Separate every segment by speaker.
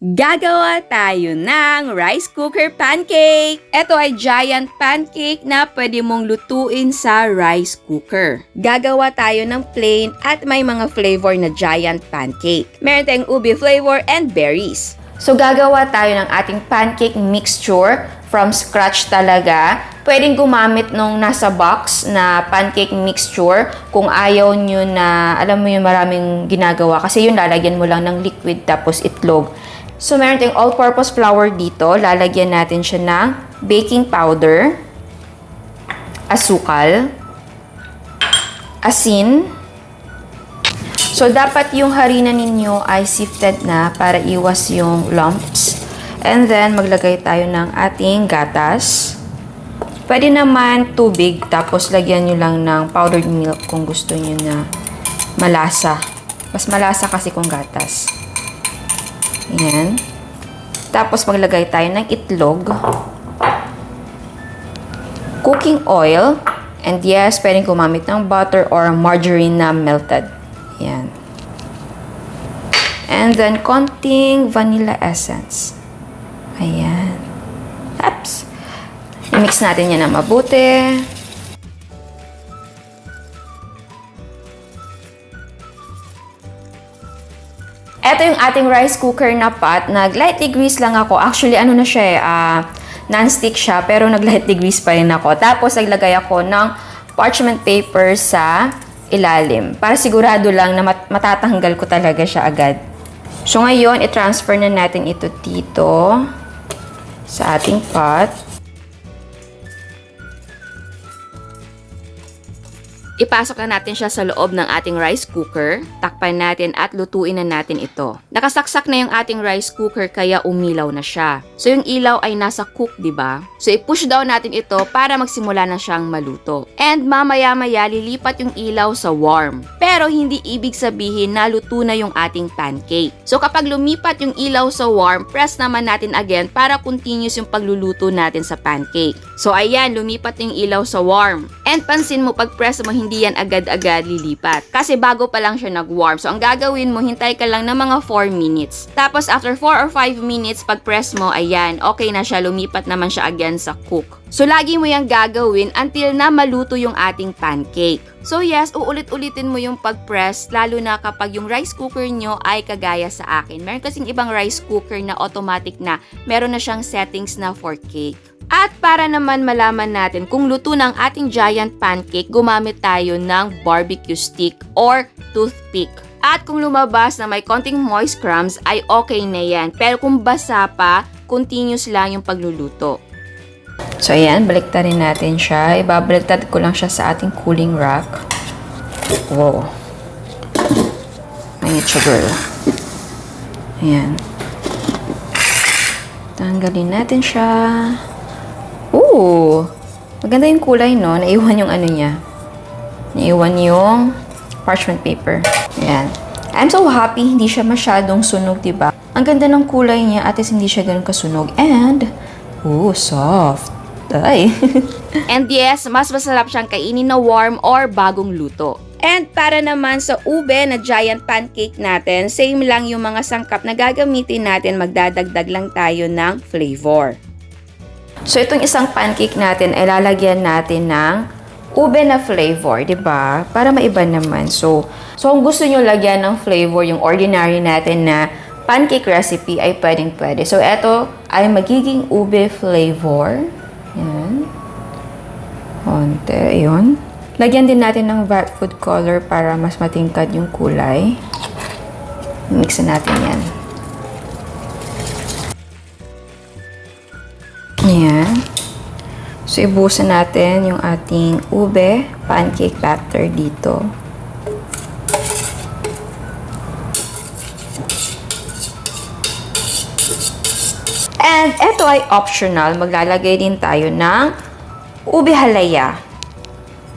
Speaker 1: Gagawa tayo ng rice cooker pancake. Ito ay giant pancake na pwede mong lutuin sa rice cooker. Gagawa tayo ng plain at may mga flavor na giant pancake. Meron tayong ubi flavor and berries. So gagawa tayo ng ating pancake mixture from scratch talaga. Pwedeng gumamit nung nasa box na pancake mixture kung ayaw nyo na, alam mo yun, maraming ginagawa. Kasi yun, lalagyan mo lang ng liquid tapos itlog. So, meron tayong all-purpose flour dito. Lalagyan natin siya ng baking powder, asukal, asin. So, dapat yung harina ninyo ay sifted na para iwas yung lumps. And then, maglagay tayo ng ating gatas. Pwede naman tubig, tapos lagyan nyo lang ng powdered milk kung gusto nyo na malasa. Mas malasa kasi kung gatas. Ayan. Tapos, maglagay tayo ng itlog. Cooking oil. And yes, pwedeng gumamit ng butter or margarine na melted. Ayan. And then, konting vanilla essence. Ayan. Taps. I-mix natin yan na mabuti. Ito yung ating rice cooker na pot. Nag-lightly grease lang ako. Actually, ano na siya non-stick siya, pero nag-lightly grease pa rin ako. Tapos, naglagay ako ng parchment paper sa ilalim. Para sigurado lang na matatanggal ko talaga siya agad. So, ngayon, i-transfer na natin ito dito sa ating pot. Ipasok na natin siya sa loob ng ating rice cooker. Takpan natin at lutuin na natin ito. Nakasaksak na yung ating rice cooker kaya umilaw na siya. So yung ilaw ay nasa cook, di ba? So i-push down natin ito para magsimula na siyang maluto. And mamaya-maya lilipat yung ilaw sa warm. Pero hindi ibig sabihin na luto na yung ating pancake. So kapag lumipat yung ilaw sa warm, press naman natin again para continuous yung pagluluto natin sa pancake. So ayan, lumipat yung ilaw sa warm. And pansin mo, pag press mo, hindi yan agad-agad lilipat. Kasi bago pa lang siya nag-warm. So, ang gagawin mo, hintay ka lang ng mga 4 minutes. Tapos, after 4 or 5 minutes, pag press mo, ayan, okay na siya. Lumipat naman siya again sa cook. So, lagi mo yung gagawin until na maluto yung ating pancake. So, yes, uulit-ulitin mo yung pag-press, lalo na kapag yung rice cooker nyo ay kagaya sa akin. Meron kasing ibang rice cooker na automatic na meron na siyang settings na for cake. At para naman malaman natin kung luto ng ating giant pancake, gumamit tayo ng barbecue stick or toothpick. At kung lumabas na may konting moist crumbs, ay okay na yan. Pero kung basa pa, continuous lang yung pagluluto. So ayan, baliktarin natin siya. Ibabaliktad ko lang siya sa ating cooling rack. Wow. Mainit siya, girl. Ayan. Tanggalin natin siya. Ooh! Maganda yung kulay, no? Naiwan yung ano niya. Naiwan yung parchment paper. Ayan. I'm so happy hindi siya masyadong sunog, diba? Ang ganda ng kulay niya at hindi siya ganun kasunog. And, ooh, soft. Ay. And yes, mas masarap siyang kainin na warm or bagong luto. And para naman sa ube na giant pancake natin, same lang yung mga sangkap na gagamitin natin, magdadagdag lang tayo ng flavor. So, itong isang pancake natin ay lalagyan natin ng ube na flavor, di ba? Para maiba naman. So kung gusto nyo lagyan ng flavor yung ordinary natin na pancake recipe ay pwedeng-pwede. So, ito ay magiging ube flavor. Yan. Konti. Ayun. Lagyan din natin ng vat food color para mas matingkad yung kulay. Mix natin yan. Ayan. So, ibuhusan natin yung ating ube pancake batter dito. And ito ay optional. Maglalagay din tayo ng ube halaya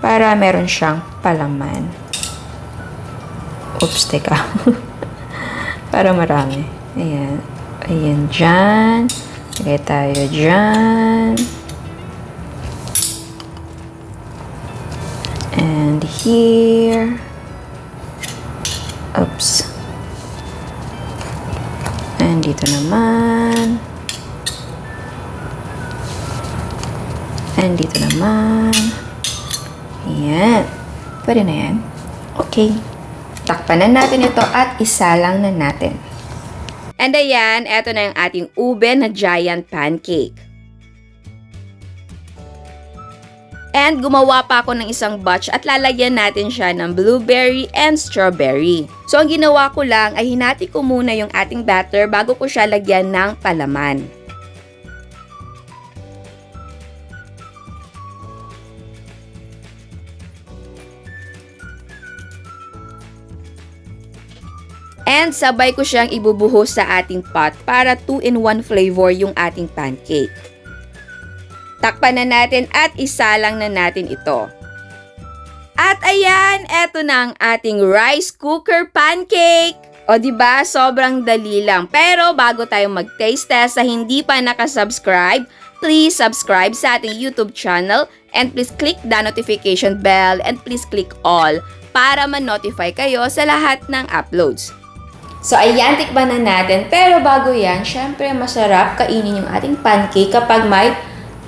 Speaker 1: para meron siyang palaman. Oops, teka. Para marami. Ayan. Ayan dyan. Lagay tayo dyan. And here. Oops. And dito naman. And dito naman. Ayan. Pwede na yan. Okay. Takpan na natin ito at isalang na natin. And ayan, eto na yung ating ube na giant pancake. And gumawa pa ako ng isang batch at lalagyan natin siya ng blueberry and strawberry. So ang ginawa ko lang ay hinati ko muna yung ating batter bago ko siya lagyan ng palaman. And sabay ko siyang ibubuhos sa ating pot para 2-in-1 flavor yung ating pancake. Takpan na natin at isalang na natin ito. At ayan, eto na ang ating rice cooker pancake. O diba, sobrang dali lang. Pero bago tayo mag-taste test sa hindi pa nakasubscribe, please subscribe sa ating YouTube channel and please click the notification bell and please click all para ma-notify kayo sa lahat ng uploads. So ayan, tikman na natin. Pero bago yan, syempre masarap kainin yung ating pancake kapag may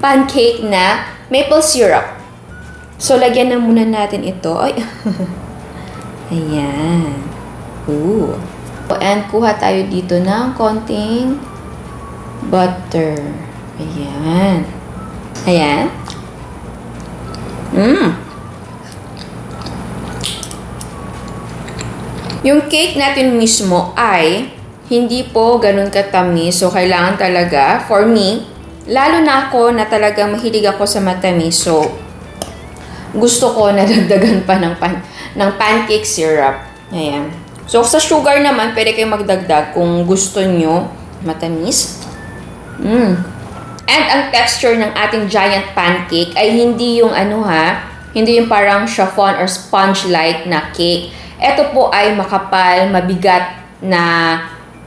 Speaker 1: pancake na maple syrup. So, lagyan na muna natin ito. Ay. Ayan. Ooh. And kuha tayo dito ng konting butter. Ayan. Ayan. Yung cake natin mismo ay hindi po ganun katamis. So, kailangan talaga, for me, lalo na ako na talagang mahilig ako sa matamis. So, gusto ko na dagdagan pa ng pancake syrup. Ayan. So, sa sugar naman, pwede kayong magdagdag kung gusto nyo matamis. And ang texture ng ating giant pancake ay hindi yung hindi yung parang chiffon or sponge-like na cake. Ito po ay makapal, mabigat na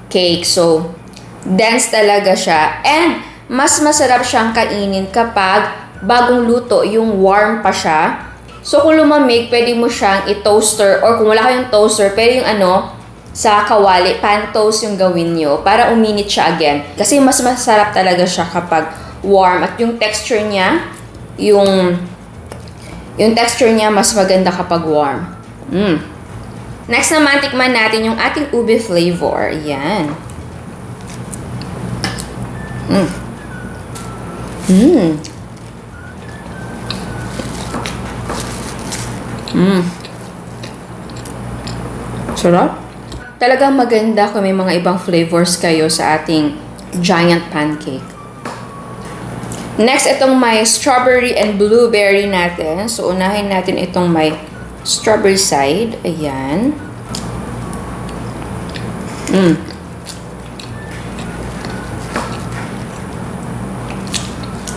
Speaker 1: cake. So, dense talaga siya. And, mas masarap siyang kainin kapag bagong luto, yung warm pa siya. So, kung lumamig, pwede mo siyang i-toaster or kung wala kayong toaster, pwede yung sa kawali, pan toast yung gawin nyo para uminit siya again. Kasi mas masarap talaga siya kapag warm. At yung texture niya, yung texture niya mas maganda kapag warm. Next naman, tikman natin yung ating ube flavor. Ayan. Sarap. Talagang maganda kung may mga ibang flavors kayo sa ating giant pancake. Next, itong may strawberry and blueberry natin. So, unahin natin itong may strawberry side. Ayan.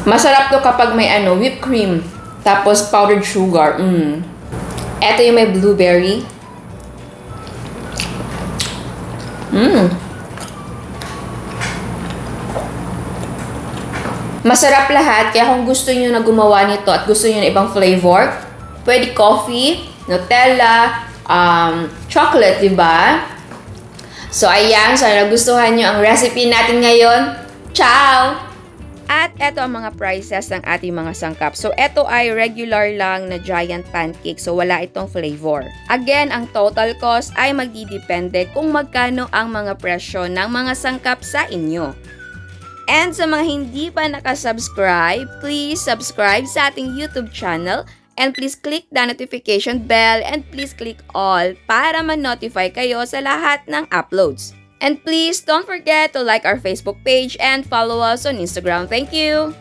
Speaker 1: Masarap to kapag may whipped cream. Tapos powdered sugar. Ito yung may blueberry. Masarap lahat. Kaya kung gusto nyo na gumawa nito at gusto nyo na ibang flavor, pwede coffee, Nutella, chocolate, diba? So, ayan. Sana nagustuhan nyo ang recipe natin ngayon. Ciao! At eto ang mga prices ng ating mga sangkap. So, eto ay regular lang na giant pancake. So, wala itong flavor. Again, ang total cost ay magdidepende kung magkano ang mga presyo ng mga sangkap sa inyo. And sa mga hindi pa nakasubscribe, please subscribe sa ating YouTube channel and please click the notification bell and please click all para ma-notify kayo sa lahat ng uploads. And please don't forget to like our Facebook page and follow us on Instagram. Thank you!